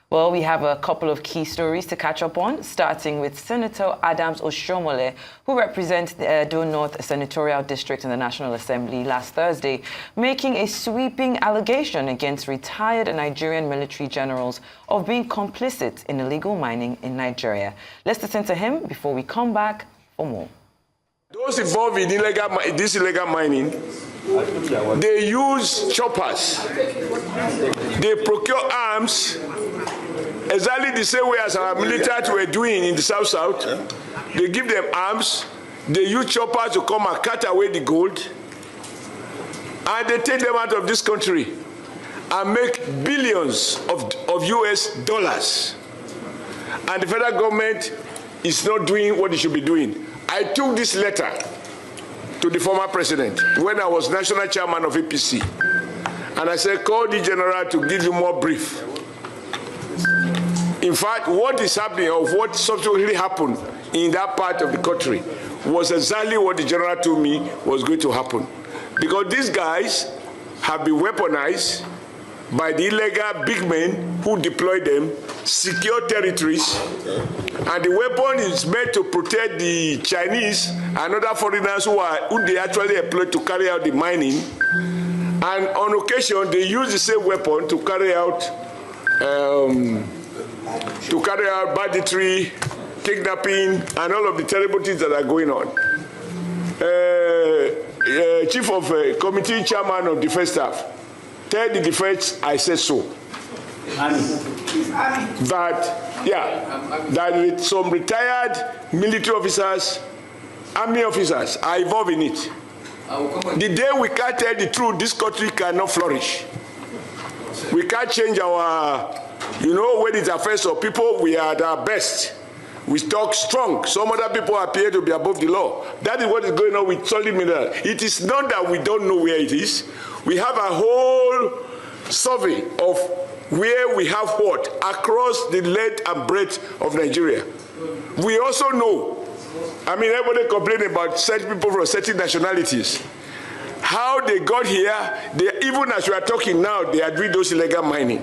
Well, we have a couple of key stories to catch up on, starting with Senator Adams Oshiomhole, who represents the Edo North Senatorial District in the National Assembly last Thursday, making a sweeping allegation against retired Nigerian military generals of being complicit in illegal mining in Nigeria. Let's listen to him before we come back for more. Those involved in this illegal mining, they use choppers. They procure arms exactly the same way as our military were doing in the South. They give them arms. They use choppers to come and cut away the gold. And they take them out of this country and make billions of US dollars. And the federal government is not doing what it should be doing. I took this letter to the former president when I was national chairman of APC. And I said, call the general to give you more brief. In fact, what is happening or what subsequently happened in that part of the country was exactly what the general told me was going to happen. Because these guys have been weaponized by the illegal big men who deploy them, secure territories, and the weapon is meant to protect the Chinese and other foreigners who they actually employ to carry out the mining. And on occasion, they use the same weapon to carry out banditry, kidnapping, and all of the terrible things that are going on. Chief of Committee Chairman of Defense Staff, tell the defense I said so. That some retired military officers, army officers are involved in it. The day we can't tell the truth, this country cannot flourish. We can't change our, when it affects our people, we are at our best. We talk strong. Some other people appear to be above the law. That is what is going on with solid mineral. It is not that we don't know where it is. We have a whole survey of where we have what across the length and breadth of Nigeria. We also know, everybody complaining about certain people from certain nationalities. How they got here, even as we are talking now, they are doing those illegal mining.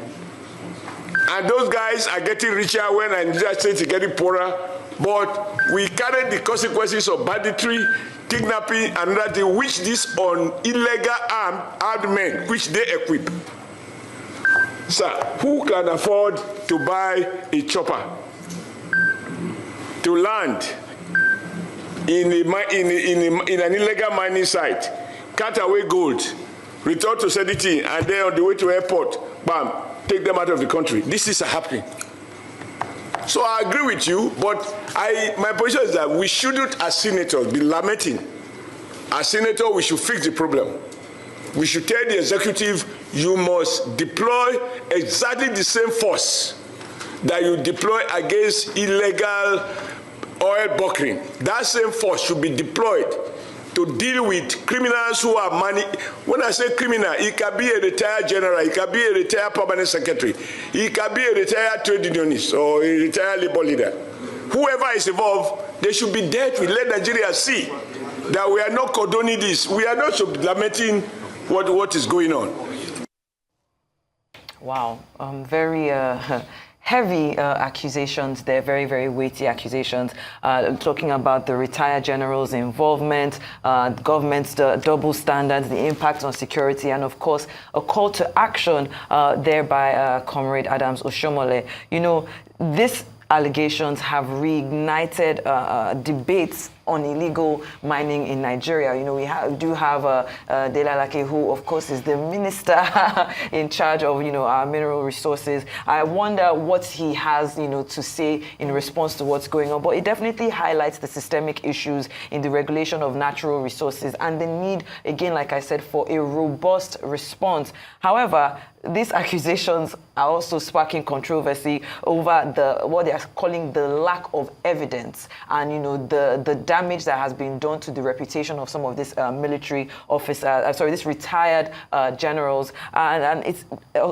And those guys are getting richer when Nigeria State is getting poorer. But we carry the consequences of banditry, kidnapping, and that which these on illegal armed men, which they equip. Sir, who can afford to buy a chopper to land in an illegal mining site, cut away gold, return to Sediti, and then on the way to airport, bam, take them out of the country? This is happening. So I agree with you, but my position is that we shouldn't, as senators, be lamenting. As senators, we should fix the problem. We should tell the executive, you must deploy exactly the same force that you deploy against illegal oil bunkering. That same force should be deployed to deal with criminals who are money. When I say criminal, it can be a retired general, it can be a retired permanent secretary, it can be a retired trade unionist or a retired labor leader. Whoever is involved, they should be dealt with. Let Nigeria see that we are not condoning this. We are not lamenting what is going on. Wow, very heavy accusations there, very, very weighty accusations, talking about the retired generals' involvement, government's double standards, the impact on security, and of course, a call to action there by Comrade Adams Oshiomhole. This allegations have reignited debates on illegal mining in Nigeria. We do have Delalake, who, of course, is the minister in charge of, our mineral resources. I wonder what he has, to say in response to what's going on. But it definitely highlights the systemic issues in the regulation of natural resources and the need, again, like I said, for a robust response. However, these accusations are also sparking controversy over what they are calling the lack of evidence and, the damage that has been done to the reputation of some of these military officers, these retired generals, and it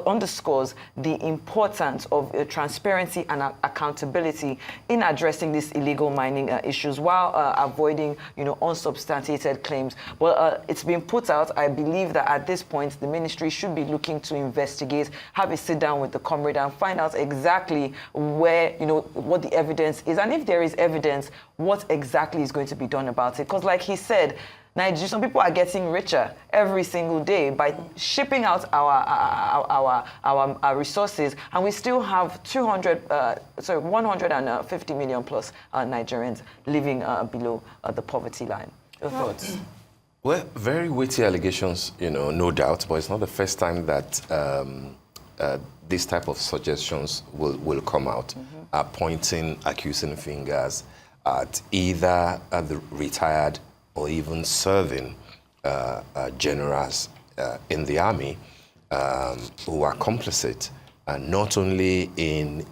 underscores the importance of transparency and accountability in addressing these illegal mining issues while avoiding, unsubstantiated claims. Well, it's been put out. I believe that at this point, the ministry should be looking to investigate, have a sit down with the comrade and find out exactly where, what the evidence is. And if there is evidence, what exactly is going to be done about it? Because like he said, Nigeria, some people are getting richer every single day by shipping out our resources, and we still have 150 million plus Nigerians living below the poverty line. Your thoughts? Well, very weighty allegations, no doubt, but it's not the first time that this type of suggestions will come out, pointing, accusing fingers at either the retired or even serving generals in the army who are complicit, not only in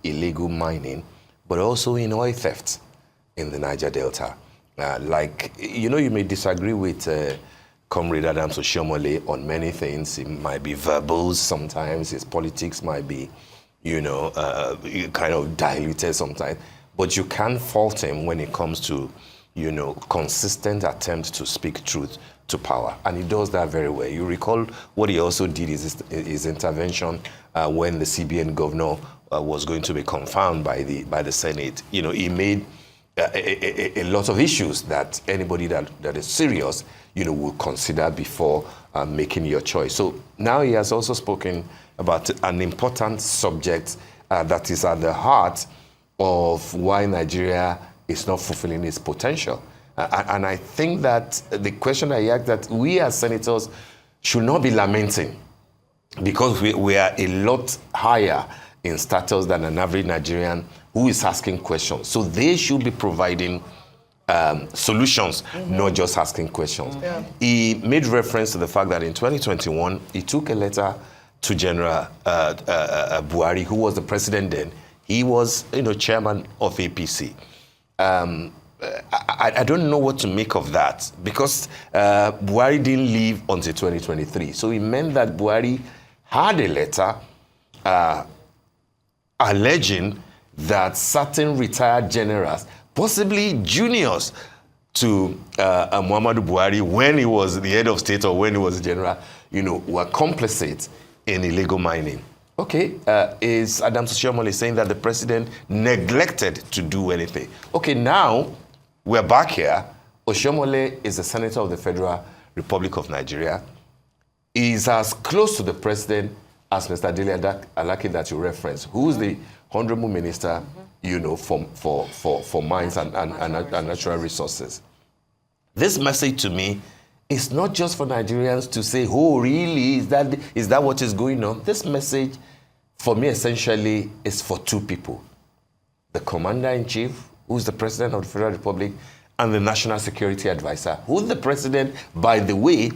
illegal mining, but also in oil theft in the Niger Delta. You may disagree with Comrade Adams Oshiomhole on many things. It might be verbose sometimes. His politics might be, kind of diluted sometimes. But you can't fault him when it comes to, consistent attempts to speak truth to power. And he does that very well. You recall what he also did is his intervention when the CBN governor was going to be confirmed by the Senate. He made a lot of issues that anybody that is serious, will consider before making your choice. So now he has also spoken about an important subject that is at the heart of why Nigeria is not fulfilling its potential. And I think that the question I asked, that we as senators should not be lamenting, because we are a lot higher in status than an average Nigerian who is asking questions. So they should be providing solutions, not just asking questions. Yeah. He made reference to the fact that in 2021, he took a letter to General Buhari, who was the president then. He was, chairman of APC. I don't know what to make of that, because Buhari didn't leave until 2023. So it meant that Buhari had a letter alleging that certain retired generals, possibly juniors to Muhammadu Buhari when he was the head of state or when he was general, were complicit in illegal mining. Okay, is Adams Oshiomhole saying that the president neglected to do anything? Okay, now we're back here. Oshiomhole is a senator of the Federal Republic of Nigeria. He's as close to the president as Mr. Dele Alaki that you referenced, who's the honorable minister, for mines and natural resources. This message to me is not just for Nigerians to say, oh, really, is that what is going on? This message, for me, essentially, is for two people. The commander-in-chief, who's the president of the Federal Republic, and the national security advisor, who the president, by the way,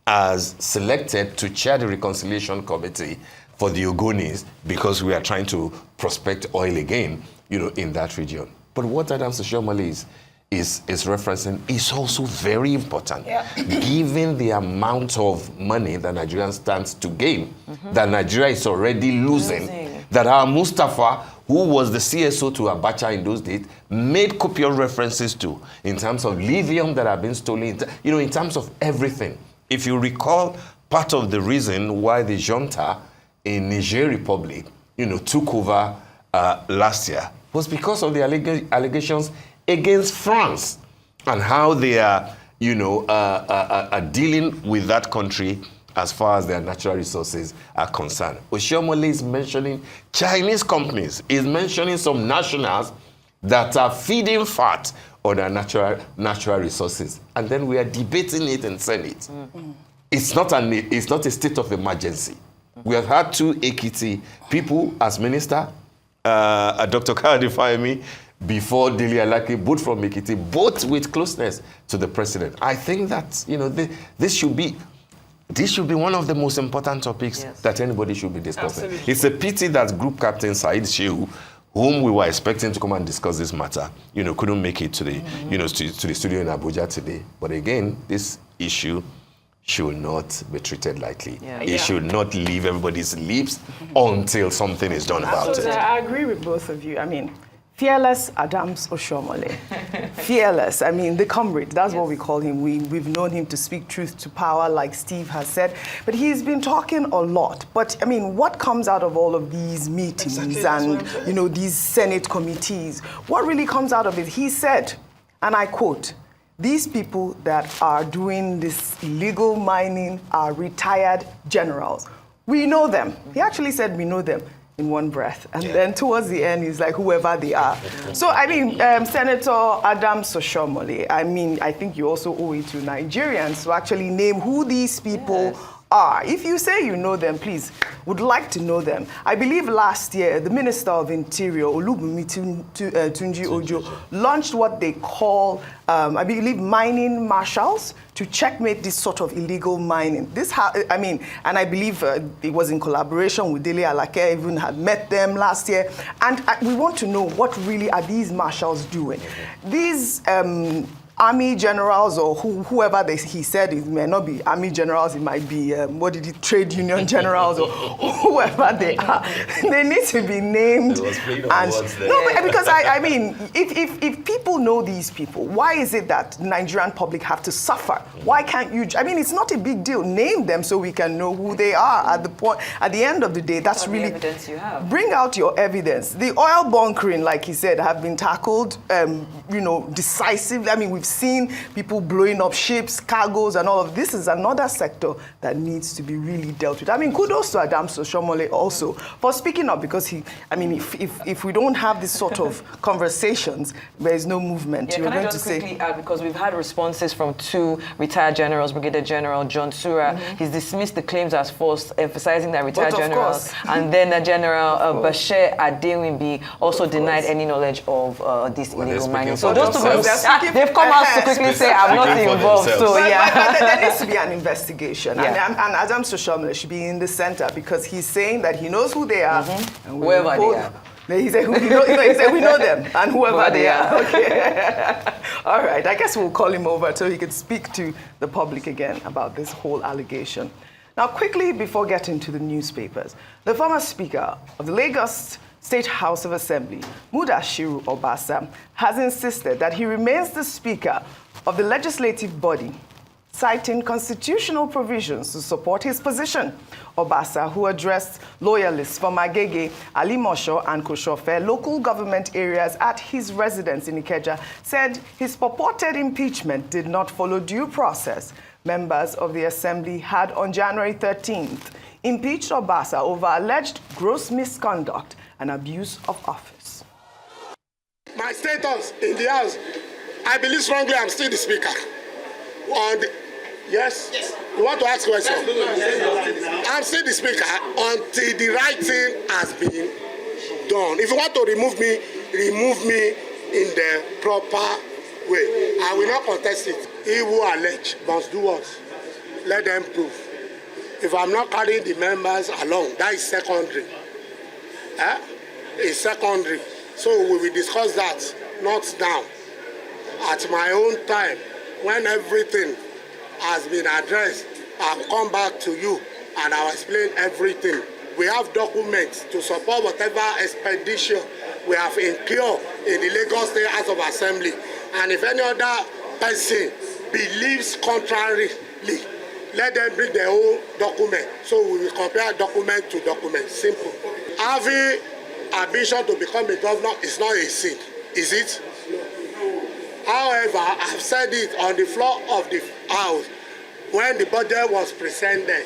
has selected to chair the reconciliation committee for the Ogonis, because we are trying to prospect oil again, in that region. But what Adams Oshiomhole is referencing is also very important, given the amount of money that Nigeria stands to gain, that Nigeria is already losing, that our Mustafa, who was the CSO to Abacha in those days, made copious references to, in terms of lithium that have been stolen, in terms of everything. If you recall, part of the reason why the junta in Niger Republic, took over last year was because of the allegations against France and how they are, dealing with that country as far as their natural resources are concerned. Oshiomhole is mentioning Chinese companies, is mentioning some nationals that are feeding fat on their natural resources. And then we are debating it in Senate. It's not a state of emergency. We have had two Ekiti people as minister, Dr. Kayode Fayemi, before Dele Alaki, both from Ekiti, both with closeness to the president. I think that this should be one of the most important topics that anybody should be discussing. Absolutely. It's a pity that Group Captain Said Shehu whom we were expecting to come and discuss this matter, couldn't make it to the, to the studio in Abuja today. But again, this issue should not be treated lightly. It should not leave everybody's lips until something is done about it. I agree with both of you. I mean, fearless Adams Oshiomhole. Fearless. I mean, the comrade, that's what we call him. We've known him to speak truth to power, like Steve has said. But he's been talking a lot. But, I mean, what comes out of all of these meetings and, these Senate committees? What really comes out of it? He said, and I quote, "These people that are doing this illegal mining are retired generals. We know them." He actually said, "We know them," in one breath. And then towards the end, he's like, whoever they are. So, I mean, Senator Adams Oshiomhole, I mean, I think you also owe it to Nigerians to actually name who these people are. If you say you know them, please, would like to know them. I believe last year, the Minister of Interior, Olubunmi Tunji Ojo, launched what they call, I believe, mining marshals to checkmate this sort of illegal mining. And I believe it was in collaboration with Dele Alake, even had met them last year. And we want to know, what really are these marshals doing? These army generals, or whoever he said, it may not be army generals, it might be, trade union generals, or whoever they are. They need to be named. Because I mean, if people know these people, why is it that the Nigerian public have to suffer? Why can't you? I mean, it's not a big deal. Name them so we can know who they are. At the end of the day, that's really evidence you have. Bring out your evidence. The oil bunkering, like he said, have been tackled, decisively. I mean, we've seen people blowing up ships, cargoes, and all of this. Is another sector that needs to be really dealt with. I mean, kudos to Adams Oshiomhole also for speaking up, because if we don't have this sort of conversations, there is no movement. Yeah, can I just quickly add, because we've had responses from two retired generals, Brigadier General John Sura. He's dismissed the claims as false, emphasizing that retired generals, and then the General Bashir Adewimbi also denied any knowledge of this illegal mining. So those two people, they've come out to quickly say, I'm not involved. So but there needs to be an investigation. And Adams Oshiomhole should be in the center, because he's saying that he knows who they are. And whoever they are. He said, we know them, and whoever they are. Okay. All right. I guess we'll call him over so he can speak to the public again about this whole allegation. Now, quickly, before getting to the newspapers, the former Speaker of the Lagos State House of Assembly, Mudashiru Obasa, has insisted that he remains the Speaker of the legislative body, citing constitutional provisions to support his position. Obasa, who addressed loyalists from Agege, Alimosho, and Koshofe local government areas at his residence in Ikeja, said his purported impeachment did not follow due process. Members of the Assembly had on January 13th impeached Obasa over alleged gross misconduct and abuse of office. My status in the House, I believe strongly I'm still the Speaker. Yes? You want to ask questions? I'm still the Speaker until the right thing has been done. If you want to remove me in the proper way. I will not contest it. He who allege must do what? Let them prove. If I'm not carrying the members along, that is secondary. It's secondary. So we will discuss that, not now. At my own time, when everything has been addressed, I'll come back to you and I'll explain everything. We have documents to support whatever expedition we have incurred in the Lagos State House of Assembly. And if any other person believes contrarily, let them bring their own document. So we will compare document to document. Simple. Having ambition to become a governor is not a sin, is it? However, I've said it on the floor of the House when the budget was presented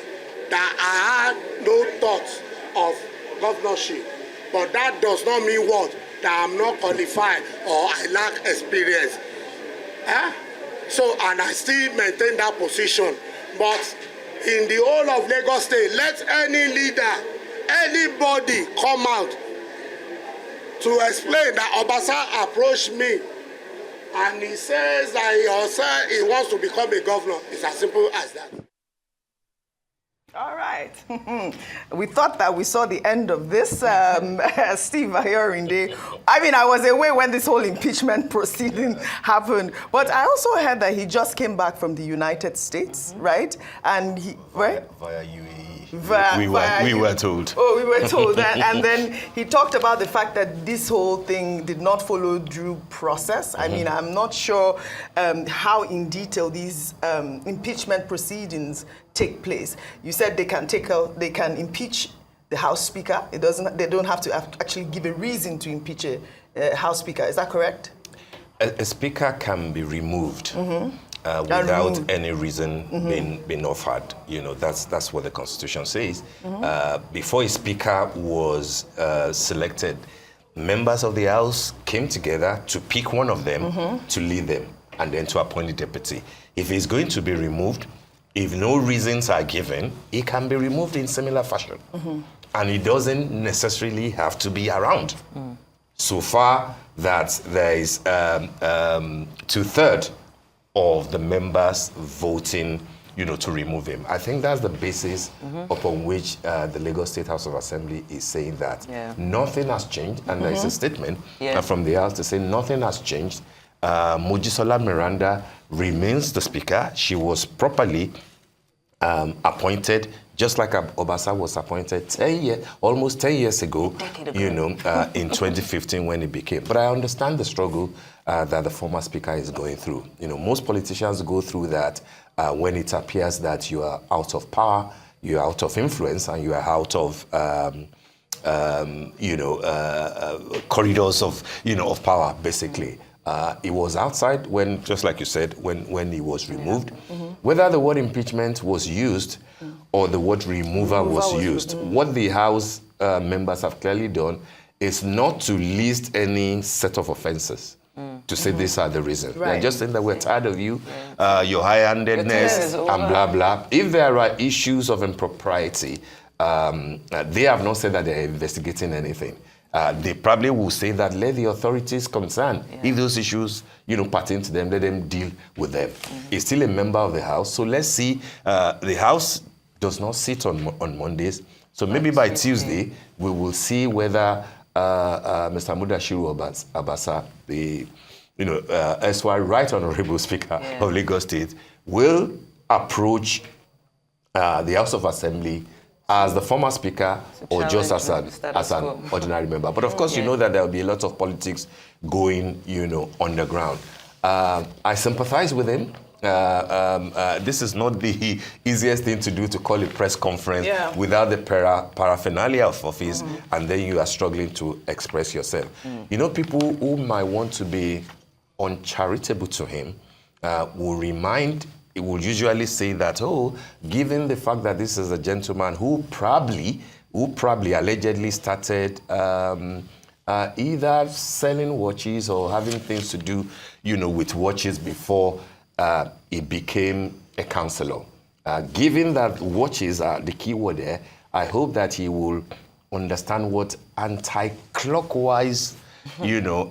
that I had no thought of governorship. But that does not mean what? That I'm not qualified or I lack experience. So, and I still maintain that position. But in the whole of Lagos State, let any leader, anybody come out to explain that Obasa approached me and he says that he wants to become a governor. It's as simple as that. All right. We thought that we saw the end of this, Steve Ayorinde. I mean, I was away when this whole impeachment proceeding happened, but I also heard that he just came back from the United States, right? And he, right? Via UAE. We were told. Oh, we were told that. And then he talked about the fact that this whole thing did not follow due process. I mean, I'm not sure how in detail these impeachment proceedings take place. You said they can impeach the House Speaker. They don't have to actually give a reason to impeach a House Speaker. Is that correct? A speaker can be removed without any reason being offered. You know, that's what the Constitution says. Before a speaker was selected, members of the House came together to pick one of them to lead them and then to appoint a deputy. If he's going to be removed, if no reasons are given, he can be removed in similar fashion. And he doesn't necessarily have to be around. So far that there is 2/3 of the members voting, you know, to remove him. I think that's the basis upon which the Lagos State House of Assembly is saying that nothing has changed, and there is a statement from the House to say nothing has changed. Mojisola Miranda remains the Speaker. She was properly appointed, just like Obasa was appointed almost 10 years ago, you know, in 2015 when he became. But I understand the struggle that the former speaker is going through. You know, most politicians go through that when it appears that you are out of power, you are out of influence, and you are out of corridors of, you know, of power, basically. It was outside when, just like you said, when he was removed. Whether the word impeachment was used or the word removal was used, what the House members have clearly done is not to list any set of offenses to say these are the reasons. Right. They're just saying that we're tired of you, your high-handedness, and blah, blah. If there are issues of impropriety, they have not said that they're investigating anything. They probably will say that let the authorities concerned, if those issues, you know, pertain to them, let them deal with them. He's still a member of the House, so let's see. The House does not sit on Mondays, so maybe by Tuesday we will see whether Mr. Mudashiru Obasa, the erstwhile Right Honorable Speaker of Lagos State, will approach the House of Assembly as the former speaker or just as an ordinary member. But of course, you know that there will be a lot of politics going, you know, on the ground. I sympathize with him. This is not the easiest thing to do, to call a press conference without the paraphernalia of office, and then you are struggling to express yourself. You know, people who might want to be uncharitable to him will usually say that, given the fact that this is a gentleman who probably allegedly started either selling watches or having things to do, you know, with watches before he became a councillor. Given that watches are the key word there, I hope that he will understand what anti-clockwise, you know,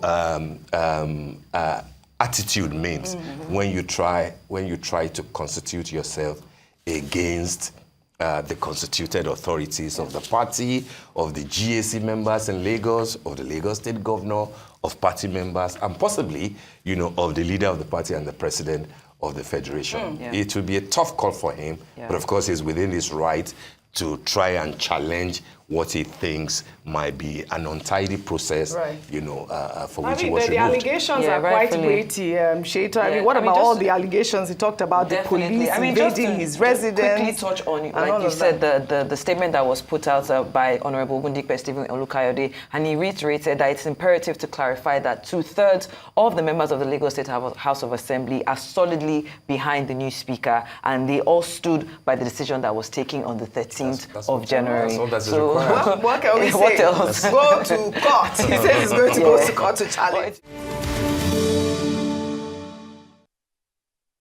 attitude means when you try to constitute yourself against the constituted authorities of the party, of the GAC members in Lagos, of the Lagos State Governor, of party members, and possibly, you know, of the leader of the party and the president of the federation. It will be a tough call for him, but of course he's within his right to try and challenge what he thinks might be an untidy process, you know, for which he was removed. The allegations are quite weighty, Shaita. I mean, what about all the allegations? He talked about the police invading his residence. Quickly touch on, like you said, the statement that was put out by Honorable Ogundipe Stephen Olukayode, and he reiterated that it's imperative to clarify that 2/3 of the members of the Lagos State House of Assembly are solidly behind the new speaker, and they all stood by the decision that was taken on the 13th of January. What can we say? What else? Go to court. He says he's going to go to court to challenge.